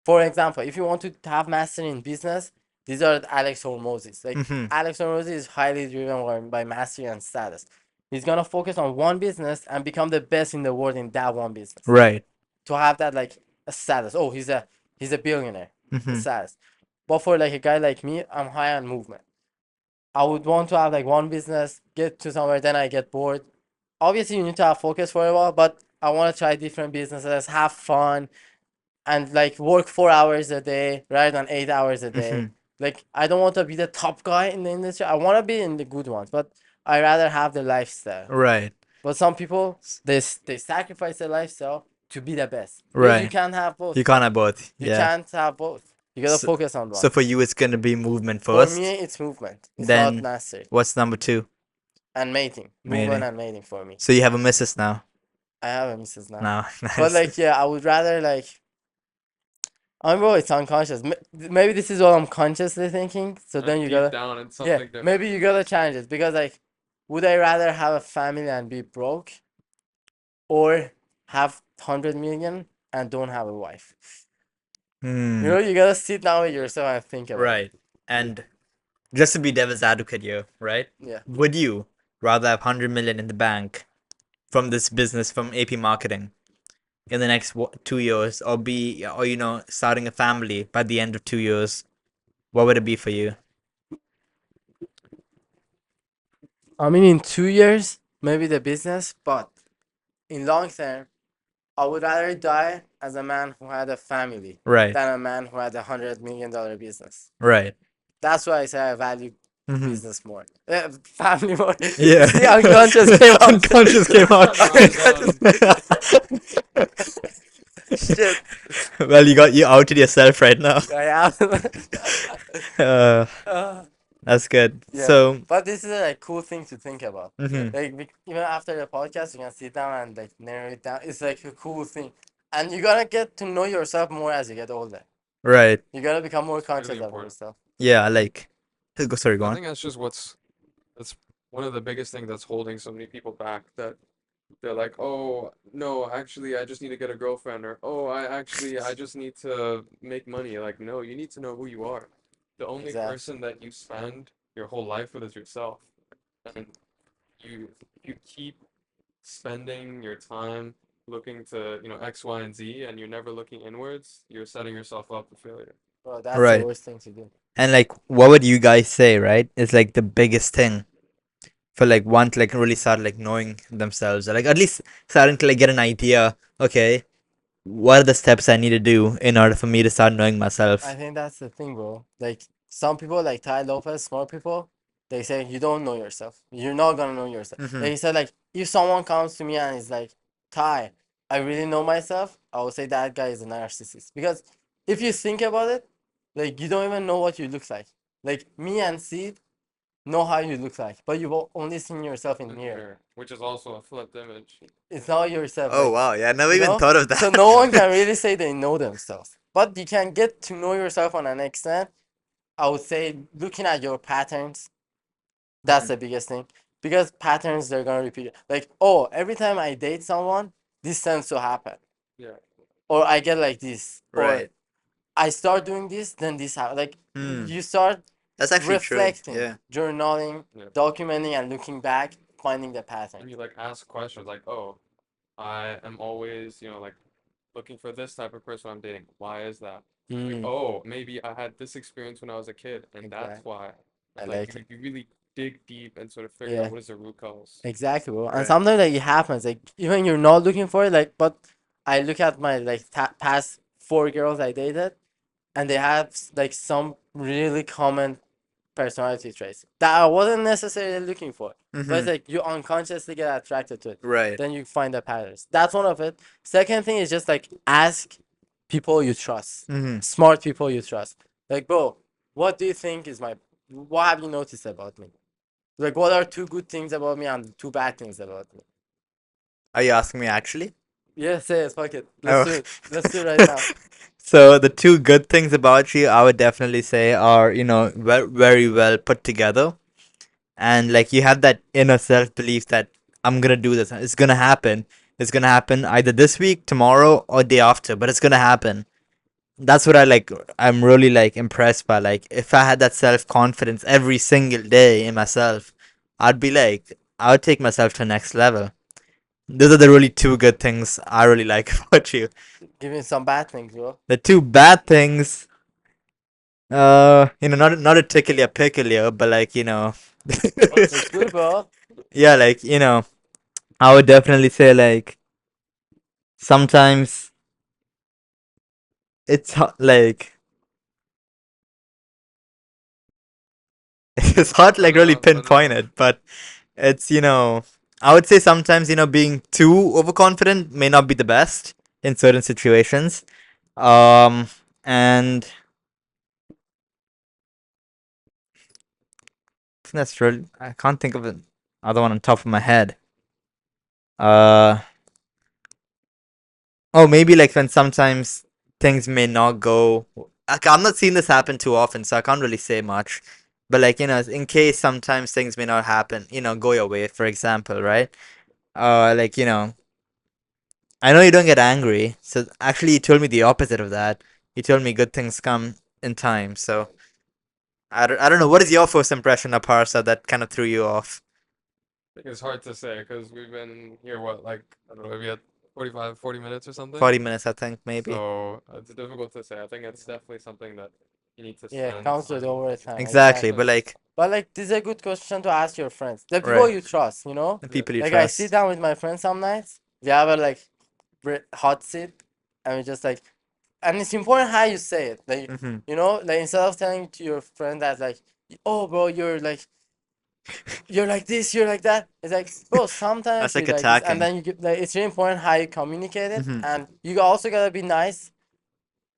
for example, if you want to have mastery in business, these are Alex Hormozzi's. Like, Hmm. Alex Hormozzi is highly driven by mastery and status. He's gonna focus on one business and become the best in the world in that one business. Right. To have that, like, a status. Oh, he's a billionaire. The Hmm. status. But for like a guy like me, I'm high on movement. I would want to have like one business, get to somewhere, then I get bored. Obviously, you need to have focus for a while, but I want to try different businesses, have fun, and like work 4 hours a day rather than 8 hours a day. Hmm. Like, I don't want to be the top guy in the industry. I want to be in the good ones, but I rather have the lifestyle. Right, But some people, they sacrifice their lifestyle to be the best because you right. can't have both. You can't have both. You Yeah. can't have both. You gotta So, focus on so one. for you, it's gonna be movement For first. me, it's movement. It's not Then mastery. what's number two? And mating. Movement Mating. and mating for me. So you have a missus now. I have a missus now. No, But nice. like, yeah, I would rather like. I mean, bro, it's unconscious. Maybe this is what I'm consciously thinking. So then you Deep gotta, down, it's yeah, something different. maybe you gotta change it because like, would I rather have a family and be broke, or have 100 million and don't have a wife? Hmm. You gotta sit down with yourself and think about it. Right. And just to be devil's advocate here, right? Yeah. Would you rather have 100 million in the bank from this business, from AP marketing, in the next 2 years, or starting a family by the end of 2 years? What would it be for you? I mean, in 2 years, maybe the business, but in long term, I would rather die as a man who had a family Right. than a man who had $100 million business. Right. That's why I say I value Mhm. business more, family more. Yeah. See, unconscious came out. Unconscious came out. Shit. Well, you outed yourself right now. I am. Uh, that's good. Yeah. So, But this is a like, cool thing to think about. mhm. Like, even after the podcast, you can sit down and like narrow it down. It's like a cool thing, and you're gonna get to know yourself more as you get older. Right. You gotta become more conscious really of important. yourself. Yeah, like. Sorry, go I on. think that's just that's one of the biggest things that's holding so many people back. That they're like, oh no, actually, I just need to get a girlfriend, or oh, I just need to make money. Like, no, you need to know who you are. The only Exactly. person that you spend your whole life with is yourself, and you keep spending your time looking to X, Y, and Z, and you're never looking inwards, you're setting yourself up for failure. Bro, that's Right. the worst thing to do. And like, what would you guys say, right? Is like the biggest thing for like one to like really start like knowing themselves, or like at least starting to like get an idea. Okay, what are the steps I need to do in order for me to start knowing myself? I think that's the thing, bro. Like, some people like Ty Lopez, smart people, They say you don't know yourself. You're not gonna know yourself. Mhm. They said like if someone comes to me and is like, Ty, I really know myself, I would say that guy is a narcissist. Because if you think about it, like you don't even know what you look like. Like me and Sid know how you look like, but you've only seen yourself in In mirror. mirror, which is also a flipped image. It's not yourself. Oh Like wow, yeah, I never you even know? thought of that. So no one can really say they know themselves. But you can get to know yourself on an extent. I would say looking at your patterns, that's the biggest thing. Because patterns they're gonna repeat it. Like, oh, every time I date someone, this tends to happen. Yeah. Or I get like this. Or Right. I start doing this, then this happens. Like Hmm. you start That's actually true. reflecting, Yeah. journaling, Yeah. documenting and looking back, finding the And pattern. you like ask questions like, oh, I am always, like looking for this type of person I'm dating. Why is that? Like, Mm, oh, maybe I had this experience when I was a kid, and that's exactly. why. I And like like it. you really dig deep and sort of figure Yeah. out what is the root cause. Exactly, bro. And Right. sometimes like it happens, like even you're not looking for it, like but I look at my like past 4 girls I dated, and they have like some really common personality traits that I wasn't necessarily looking for. But it's Mhm. like you unconsciously get attracted to it. Right. Then you find the patterns. That's one of it. Second thing is just like ask people you trust, Mhm. smart people you trust. Like, bro, what do you think is my? What have you noticed about me? Like, what are 2 good things about me and 2 bad things about me? Are you asking me actually? Yeah, say it. Fuck it. Let's Oh. do it. Let's do it right now. So the two good things about you, I would definitely say, are very well put together, and like you have that inner self belief that I'm gonna do this. It's gonna happen. It's gonna happen either this week, tomorrow, or day after, but it's gonna happen. That's what I like. I'm really like impressed by. Like if I had that self confidence every single day in myself, I'd be like, I would take myself to the next level. Those are the really two good things I really like about you. Give me some bad things, bro. The two bad things, not a ticklier picklier, but like It's good, bro. yeah, like I would definitely say like sometimes like it's hard to Let like it really out, let it pinpoint out. it, but it's I would say sometimes being too overconfident may not be the best in certain situations. And I think that's really I can't think of an other one on top of my head. Uh oh, maybe like when sometimes things may not go. I'm not seeing this happen too often, so I can't really say much. But like in case sometimes things may not happen, go your way, for example, right? Like I know you don't get angry, so actually you told me the opposite of that. You told me good things come in time, so I don't know. What is your first impression of Parsa that kind of threw you off? I think it's hard to say because we've been here, what, like, I don't know, maybe at 45, 40 minutes or something. 40 minutes, I think, maybe. So it's difficult to say. I think it's definitely something that you need to Yeah, spend comes with time over with. time. Exactly, but Exactly. like, But like, this is a good question to ask your friends, the people right, you trust. You know, the Yeah. people you like I sit trust. down with my friends some nights. We have a like hot seat, and we just like, and it's important how you say it. Like, Hmm. like instead of telling to your friend that like, oh, bro, you're like this, you're like that. It's like, bro, That's sometimes you're like like this, and attacking. then you get like it's really important how you communicate it, Hmm. and you also gotta be nice.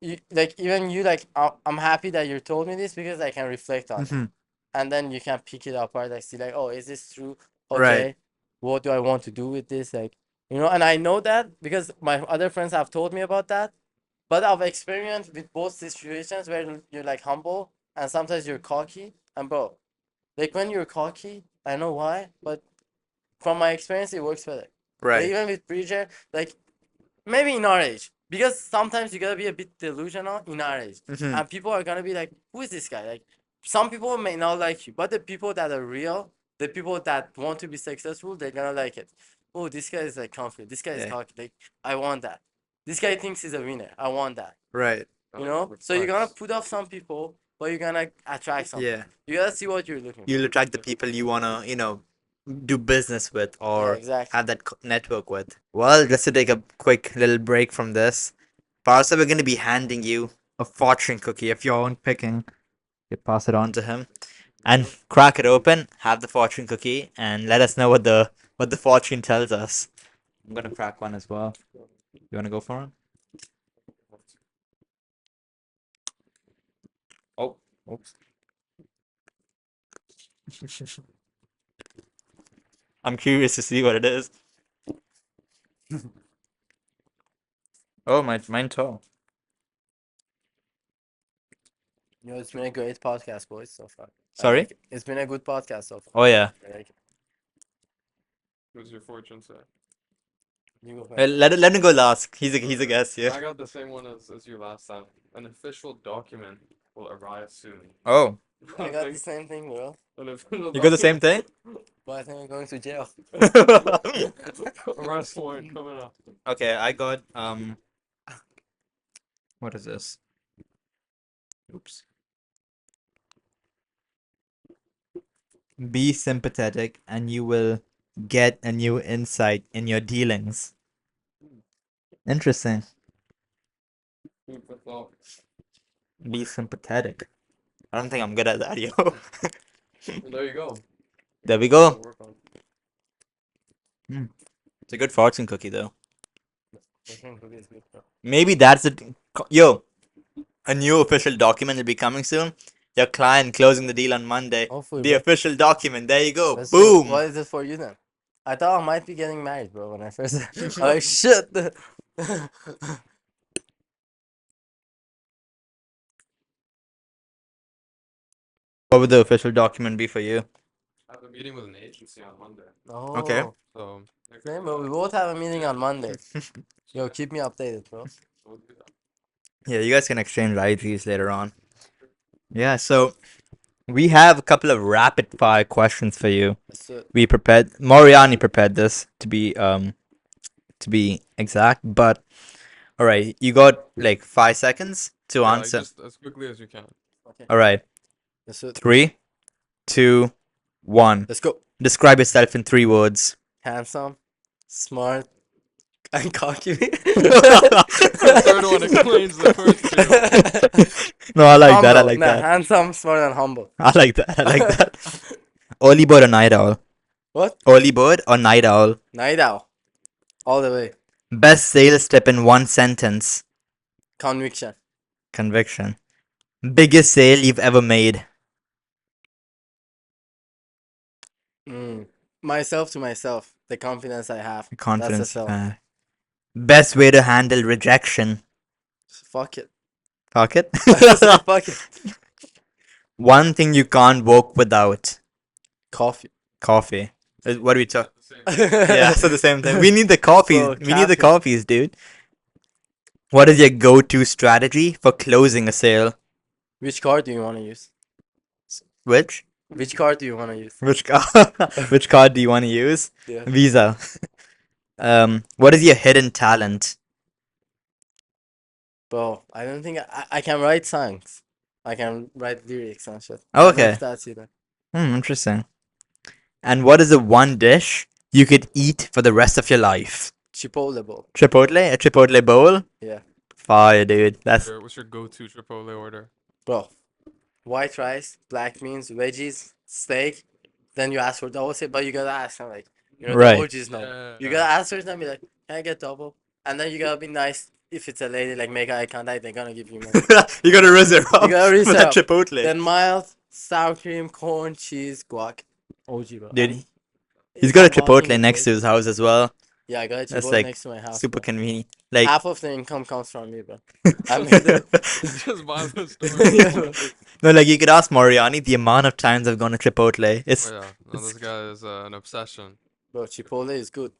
You like even you like I'm happy that you told me this because I can reflect on it, Hmm. and then you can pick it apart. Like see like, oh, is this true? Right. Okay, what do I want to do with this? Like and I know that because my other friends have told me about that. But I've experienced with both situations where you're like humble and sometimes you're cocky. And bro, like when you're cocky, I know why, but from my experience, it works better. Like Right. even with preacher, like maybe in our age, because sometimes you gotta be a bit delusional in our age, Hmm. and people are gonna be like, "Who is this guy?" Like some people may not like you, but the people that are real, the people that want to be successful, they're gonna like it. Oh, this guy is like confident. This guy is Yeah. cocky. Like I want that. This guy thinks he's a winner. I want that. Right. You Like know, so you're gonna reflects. put off some people, but you're gonna attract some Yeah. people. You gotta see what you're looking for. You'll attract the people you wanna, do business with Yeah, or exactly. have that network with. Well, just to take a quick little break from this, Parsa, we're gonna be handing you a fortune cookie of your own picking. You pass it on to him. and crack it open, have the fortune cookie, and let us know what the fortune tells us. I'm gonna crack one as well. You wanna go for it? Oh, oops. I'm curious to see what it is. Oh, mine too. It's been a great podcast, boys, so far. Sorry? It's been a good podcast so far. Oh yeah. I like it. What's your fortune say? You go Well, first. let him go last. He's a guest I here. got the same one as you last time. An official document will arrive soon. Oh, I got the same thing, bro. An official you got the same thing? But I think I'm going to jail. Arrest warrant coming up. Okay, I got what is this? Oops. Be sympathetic and you will get a new insight in your dealings. Interesting. Food for thought. Be sympathetic. I don't think I'm good at that, yo. Well, there you go. There we go. Work on. It's a good fortune cookie though. I think cookie is good, bro. Maybe that's it. Yo, a new official document will be coming soon. Your client closing the deal on Monday. Hopefully, The bro. official document. There you go. Let's do it. Boom. What is it for you then? I thought I might be getting married, bro, when I first. I'm like, shit. What would the official document be for you? I have a meeting with an agency on Monday. Oh. Okay. So, Same, bro. We both have a meeting on Monday. Yo, keep me updated, bro. we'll do that. Yeah, you guys can exchange IGs later on. Yeah, so we have a couple of rapid fire questions for you. Let's do it. We prepared Moriani prepared this to be exact, but all right, you got like 5 seconds to Yeah, answer. just as quickly as you can. Okay. All right, Let's do it. 3, 2, 1. Let's go. Describe yourself in 3 words. Handsome, smart, and cocky. The third one explains the first two. No, I like that. I Humble. like Nah, that. handsome, smart, and humble. I like that. I like that. Early bird or night owl? What? Early bird or night owl? Night owl. All the way. Best sales tip in 1 sentence. Conviction. Conviction. Biggest sale you've ever made. Myself to myself. The confidence I have. Confidence. sell. Best way to handle rejection. Fuck it. Fuck it. Fuck it. One thing you can't work without. Coffee. Coffee. What do we talk? The same. Yeah, so the same thing. We need the coffees. Bro, We need the caffeine. coffees, dude. What is your go-to strategy for closing a sale? Which card do you want to use? Which? Which card do you want to use? Which card? Which card do you want to use? Yeah. Visa. What is your hidden talent? Bro, I don't think I can write songs. I can write lyrics and shit. Oh, I don't know okay. if that's it. Interesting. And what is the one dish you could eat for the rest of your life? Chipotle bowl. Chipotle? A Chipotle bowl? Yeah. Fire, dude. That's What's your go-to Chipotle order? Bro, white rice, black beans, veggies, steak. Then you ask for double, say, but you gotta ask them like, Right. the OGs know. You gotta ask for them, be like, can I get double? And then you gotta be nice. If it's a lady, like make eye contact, they're gonna give you more. you gotta reserve You gotta for reserve. that Chipotle. Then mild, sour cream, corn, cheese, guac. OG, bro. Dude, And he's if got a I'm walking Chipotle in next to place- his house as well. Yeah, I got a That's Chipotle like next to my house. Super bro. convenient. Like Half of the income comes from me, bro. I made it. Just buy the Yeah, store. bro. no, like you could ask Moriani the amount of times I've gone to Chipotle. It's Oh, yeah, no, this guy is an obsession. Bro, Chipotle is good.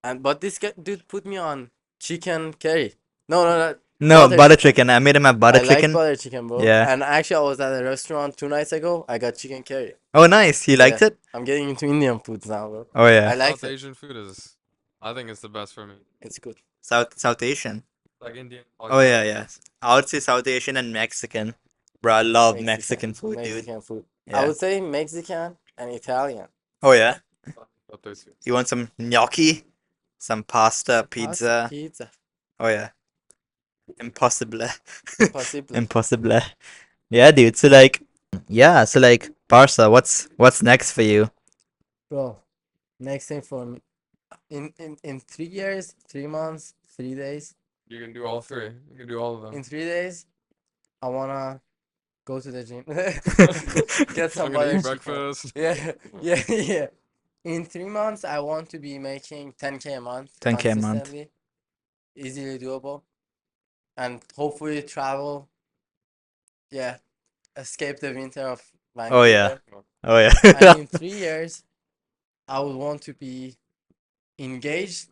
But this guy, dude put me on chicken curry. No. no butter butter chicken. I made him have butter I chicken. like butter chicken, bro. Yeah. And actually, I was at a restaurant 2 nights ago. I got chicken curry. Oh, nice. He liked Yeah. it. I'm getting into Indian foods now, bro. Oh yeah. I like South it. Asian food is, I think it's the best for me. It's good. South Asian. Like Indian. Oh yeah, yeah. I would say South Asian and Mexican. Bro, I love Mexican food, dude. Mexican food. Yeah. I would say Mexican and Italian. Oh yeah. Up there too. You want some gnocchi, some pasta, pizza. Pizza. Oh yeah. Impossible. Impossible. Impossible. Yeah, dude. So like, yeah. So like, Parsa, what's next for you? Bro, next thing for me, in 3 years, 3 months, 3 days, You can do all three. You can do all of them. in 3 days, I wanna go to the gym, get some I'm gonna butter eat chicken. breakfast. Yeah, yeah. In 3 months, I want to be making 10K a month 10K a month. consistently, easily doable, and hopefully travel. Yeah, escape the winter of Oh yeah. Vancouver. Oh And yeah. in 3 years, I would want to be engaged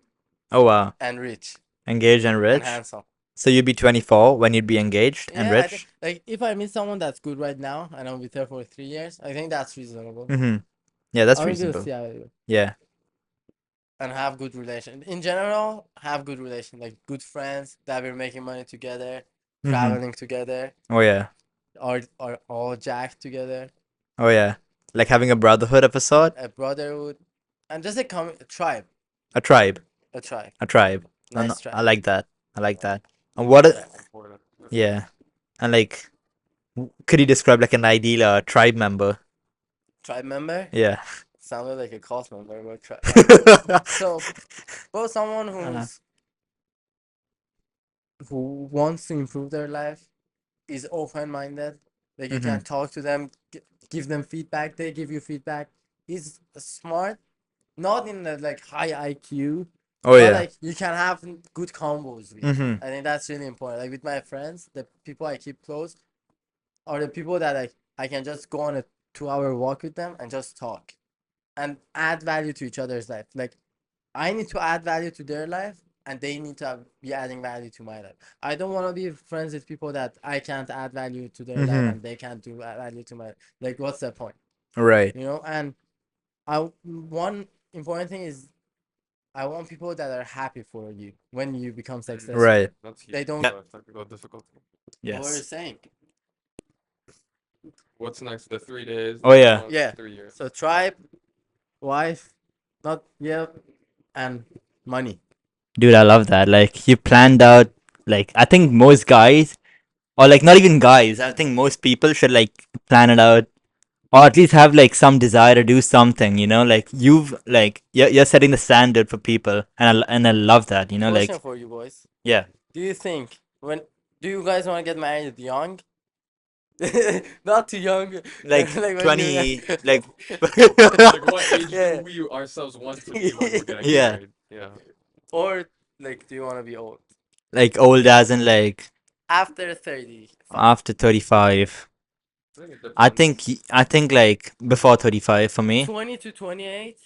Oh wow. and rich Engaged and and rich. handsome. So you'd be 24 when you'd be engaged and Yeah, I think rich. like if I meet someone that's good right now and I'm with her for 3 years, I think that's reasonable. Mm-hmm. Yeah, that's I think we'll reasonable. see how it goes. Yeah. And have good relation. In general, have good relation, like good friends that we're making money together, Mm-hmm. traveling together, Oh yeah. are all jacked together, Oh yeah. Like having a brotherhood of a sort. a brotherhood, and just a tribe, A tribe. a tribe, A tribe. No, no, nice I tribe. like that. I like that. And what? Important. Yeah. And like, could you describe like an ideal tribe member? Tribe member Yeah. sounded like a cult member, but like, so, but someone who wants to improve their life, is open-minded. Like you Mm-hmm. can talk to them, give them feedback. They give you feedback. He's smart, not in the like high IQ, Oh but yeah. like you can have good combos with. Mm-hmm. I think that's really important. Like with my friends, the people I keep close are the people that like I can just go on a 2 hour walk with them and just talk and add value to each other's life. Like I need to add value to their life, and they need to be adding value to my life. I don't want to be friends with people that I can't add value to their life Mm-hmm. and they can't do value to my. Like, what's the point? Right. You know. And one important thing is I want people that are happy for you when you become successful. Right. That's huge. They don't. Yep. Technical difficulty. What were you Yes. saying? What's next? The 3 days. Oh yeah. month, Yeah. 3 years. So tribe, wife, not and money. Dude, I love that. Like you planned out. Like I think most guys, or like not even guys, I think most people should like plan it out, or at least have like some desire to do something. You know, like you're setting the standard for people, and I love that. You know, Question like for you boys. yeah, Do you think do you guys want to get married young? Not too young. like Like when you 20, like Like what age Yeah. do we ourselves want to be when we're getting yeah, married? Yeah. Or like do you want to be old? like old as in like After 35. after 35. I think it I depends. think I think like before 35 for me, 20 to 28.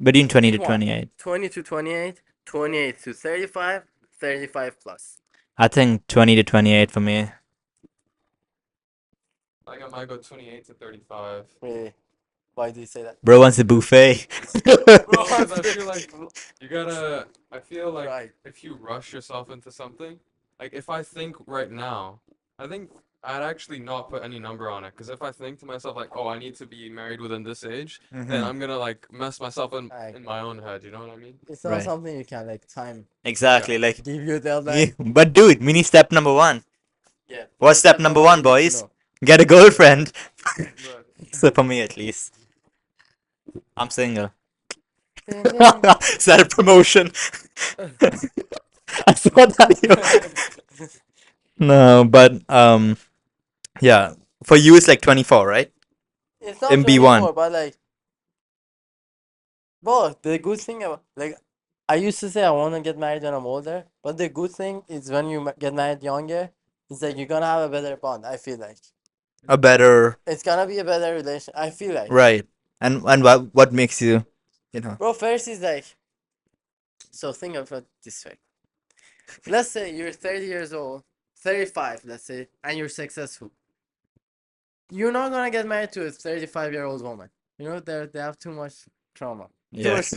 between 20 to Pick one. 28. 20 to 28, 28 to 35, 35 plus. I think 20 to 28 for me. I think I might go 28 to 35. Really? Why do you say that? Bro wants a buffet. Because I feel like you gotta. I feel like Right. if you rush yourself into something, like if I think right now, I think I'd actually not put any number on it. Because if I think to myself like, oh, I need to be married within this age, then Mhm. I'm gonna like mess myself I in my own head. You know what I mean? It's not Right. something you can like time. Exactly. Like, Give you a yeah, deadline. but dude, we need step number one. Yeah. What's step number one, you need to boys? know. Get a girlfriend. Right. So for me, at least, I'm single. Ding, Is that a promotion? I saw that. No, but yeah. For you, it's like 24, right? It's not In 24, B1. but like, but the good thing about like, I used to say I want to get married when I'm older, but the good thing is when you get married younger, it's like you're gonna have a better bond. I feel like A better, it's gonna be a better relation. I feel like, right? And what makes you, you know? bro. First is like, so think of it this way. Let's say you're 30 years old, 35, let's say, and you're successful. You're not gonna get married to a 35-year-old woman. You know, they have too much trauma. Too Yeah. much.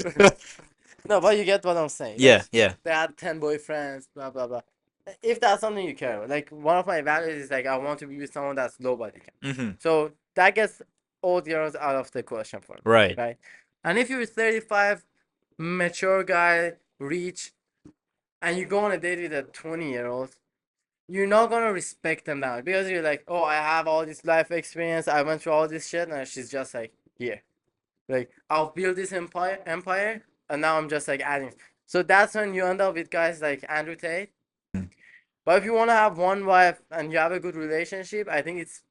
No, but you get what I'm saying. Yeah. Like, Yeah. they had 10 boyfriends, blah, blah, blah. If that's something you care about, like, one of my values is like, I want to be with someone that's low body count. Mm-hmm. So that gets old girls out of the question for me. Right. Right? And if you're 35, mature guy, rich, and you go on a date with a 20-year-old, you're not gonna respect them now because you're like, oh, I have all this life experience, I went through all this shit, and she's just like, here, like I'll build this empire, and now I'm just like adding. So that's when you end up with guys like Andrew Tate. But if you want to have one wife and you have a good relationship, I think it's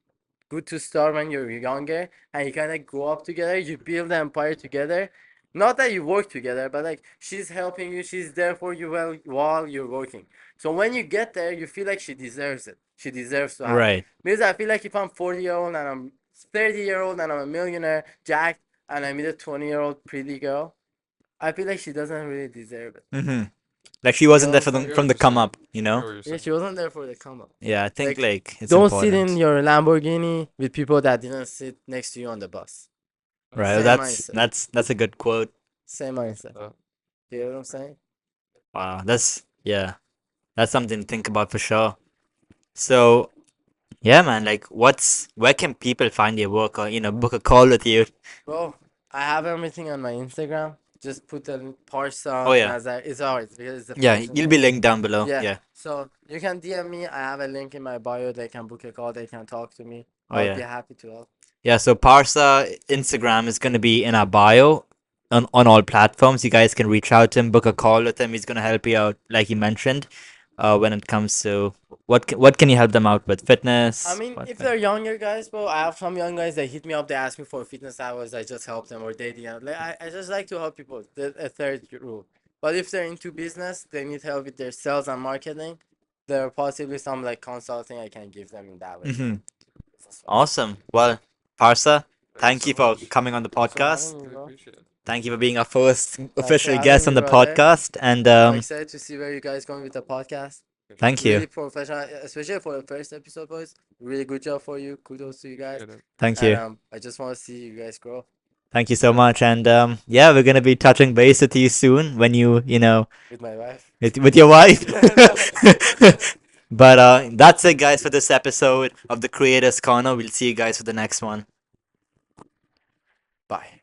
good to start when you're younger and you kind of grow up together. You build the empire together. Not that you work together, but like she's helping you, she's there for you while you're working. So when you get there, you feel like she deserves it. She deserves to have it. Right. Because I feel like if I'm 40-year-old and I'm 30-year-old and I'm a millionaire, jacked, and I meet a 20-year-old pretty girl, I feel like she doesn't really deserve it. Mm-hmm. Like she You wasn't know there what I'm saying? from the come up, you I know? get what you're Yeah, saying. she wasn't there for the come up. Yeah, I think Like, like it's don't sit in important. your Lamborghini with people that didn't sit next to you on the bus. Right. Same That's mindset. that's a good quote. Same mindset. Uh, You know what I'm saying? Wow. That's yeah. That's something to think about for sure. So yeah, man. Like, where can people find your work or book a call with you? Bro, I have everything on my Instagram. Just put the Oh Parsa yeah. Nazari. It's alright because it's the Yeah, Persian you'll name. be linked down below. Yeah. Yeah. So you can DM me. I have a link in my bio. They can book a call. They can talk to me. Oh I would be yeah. happy to help. Yeah, so Parsa Instagram is going to be in our bio on all platforms. You guys can reach out to him, book a call with him. He's going to help you out, like you mentioned, when it comes to what can you help them out with? Fitness? I mean, What if can- they're younger guys, bro, I have some young guys that hit me up. They ask me for fitness hours. I just help them or dating. Like I just like to help people. A third rule. But if they're into business, they need help with their sales and marketing. There are possibly some like consulting I can give them in that way. Mhm. Business-wise. Awesome. Well, Parsa, thank thank you so for much. coming on the Thanks for podcast. having me, Really bro. appreciate it. Thank you for being our first Thanks for official having guest me, on the brother. podcast. And I'm excited to see where you guys going with the podcast. thank you. Really professional, especially for the first episode, boys. Really good job for you. Kudos to you guys. Appreciate it. Thank And you. I just want to see you guys grow Thank you so much. And yeah, we're going to be touching base with you soon when with my wife. with your wife. But that's it, guys, for this episode of the Creators Corner. We'll see you guys for the next one. Bye.